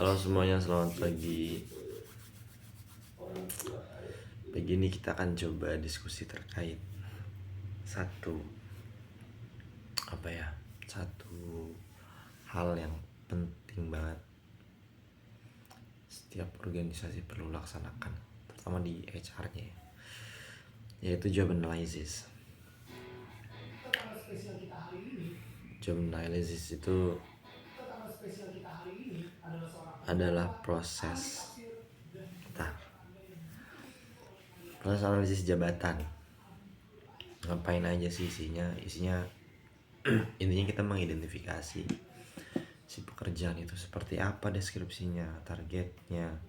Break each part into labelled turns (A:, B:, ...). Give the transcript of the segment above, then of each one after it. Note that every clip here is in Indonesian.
A: Halo semuanya, selamat pagi. Pagi ini kita akan coba diskusi terkait satu hal yang penting banget setiap organisasi perlu laksanakan, terutama di HR-nya, yaitu job analysis. Job analysis itu adalah proses analisis jabatan. Ngapain aja sih isinya intinya kita mengidentifikasi si pekerjaan itu seperti apa, deskripsinya, targetnya,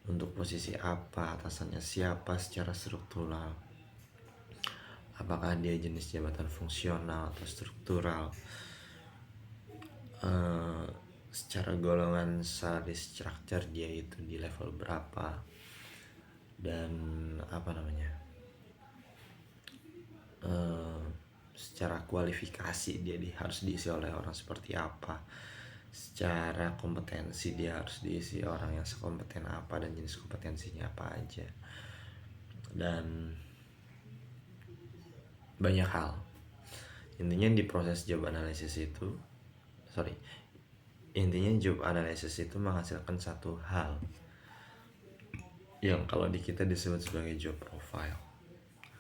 A: untuk posisi apa, atasannya siapa secara struktural, apakah dia jenis jabatan fungsional atau struktural, secara golongan salary structure dia itu di level berapa, dan secara kualifikasi dia harus diisi oleh orang seperti apa, secara kompetensi dia harus diisi orang yang sekompeten apa dan jenis kompetensinya apa aja, dan banyak hal. Intinya di proses job analysis itu menghasilkan satu hal yang kalau di kita disebut sebagai job profile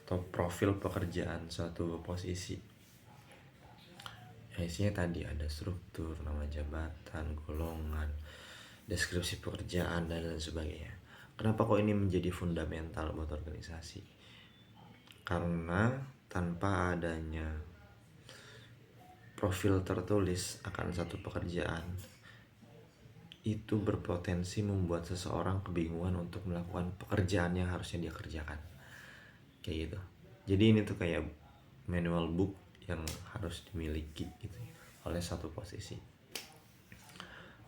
A: atau profil pekerjaan suatu posisi. Isinya tadi ada struktur, nama jabatan, golongan, deskripsi pekerjaan, dan lain sebagainya. Kenapa kok ini menjadi fundamental buat organisasi? Karena tanpa adanya profil tertulis akan satu pekerjaan, itu berpotensi membuat seseorang kebingungan untuk melakukan pekerjaan yang harusnya dia kerjakan. Kayak gitu. Jadi ini tuh kayak manual book yang harus dimiliki gitu oleh satu posisi.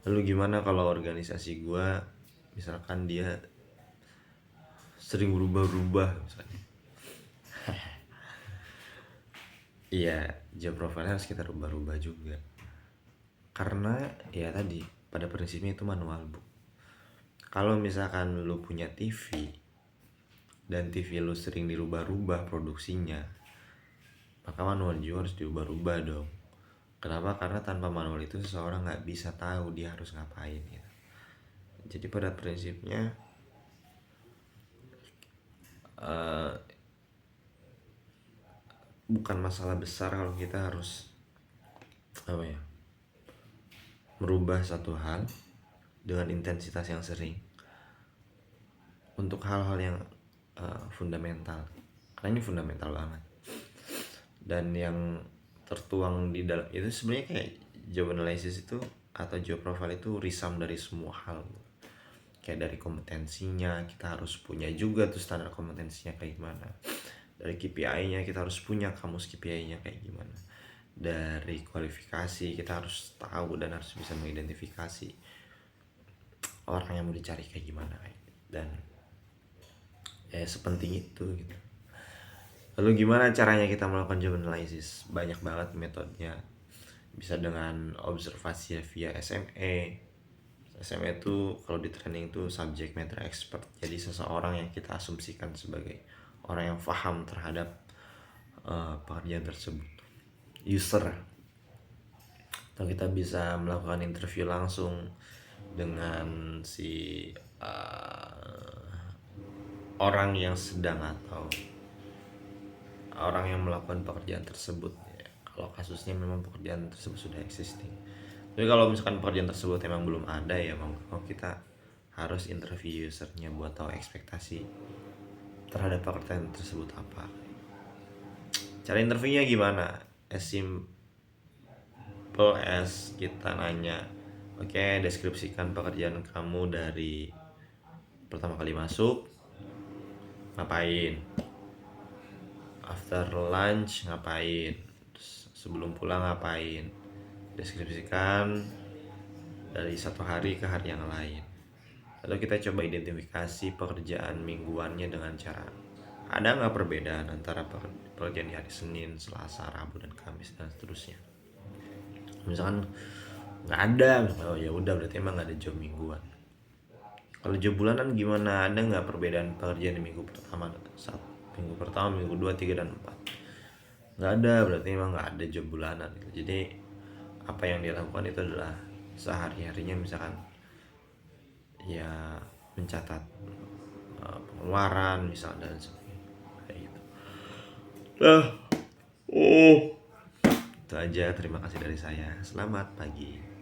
A: Lalu gimana kalau organisasi gue misalkan dia sering berubah-ubah misalnya? Iya, job profile harus kita rubah-rubah juga. Karena ya tadi pada prinsipnya itu manual book. Kalau misalkan lu punya TV dan TV lu sering dirubah-rubah produksinya, maka manual juga harus diubah-ubah dong. Kenapa? Karena tanpa manual itu seseorang nggak bisa tahu dia harus ngapain gitu. Jadi pada prinsipnya bukan masalah besar kalau kita harus merubah satu hal dengan intensitas yang sering untuk hal-hal yang fundamental, karena ini fundamental banget. Dan yang tertuang di dalam itu sebenarnya kayak job analysis itu atau job profile itu risam dari semua hal. Kayak dari kompetensinya kita harus punya juga tuh standar kompetensinya kayak gimana. Dari KPI-nya kita harus punya kamus KPI-nya kayak gimana. Dari kualifikasi kita harus tahu dan harus bisa mengidentifikasi orang yang mau dicari kayak gimana. Dan ya sepenting itu gitu. Lalu gimana caranya kita melakukan job analysis? Banyak banget metodenya. Bisa dengan observasi via SME. SME itu kalau di training itu subject matter expert. Jadi seseorang yang kita asumsikan sebagai orang yang paham terhadap pekerjaan tersebut. User. Atau kita bisa melakukan interview langsung dengan si orang yang sedang atau orang yang melakukan pekerjaan tersebut ya. Kalau kasusnya memang pekerjaan tersebut sudah existing. Tapi kalau misalkan pekerjaan tersebut memang belum ada ya, kita harus interview usernya buat tahu ekspektasi terhadap pekerjaan tersebut apa. Cara interviewnya gimana? As simple as kita nanya, oke, deskripsikan pekerjaan kamu dari pertama kali masuk ngapain, after lunch ngapain, terus sebelum pulang ngapain, deskripsikan dari satu hari ke hari yang lain. Lalu kita coba identifikasi pekerjaan mingguannya dengan cara, ada nggak perbedaan antara pekerjaan di hari Senin, Selasa, Rabu, dan Kamis, dan seterusnya. Misalkan nggak ada. Oh ya udah, berarti emang nggak ada job mingguan. Kalau job bulanan gimana? Ada nggak perbedaan pekerjaan di minggu pertama, minggu pertama, minggu 2, 3, dan 4? Nggak ada, berarti emang nggak ada job bulanan gitu. Jadi apa yang dia lakukan itu adalah sehari-harinya, misalkan ya mencatat pengeluaran misal dan sebagainya kayak gitu. Itu aja, terima kasih dari saya. Selamat pagi.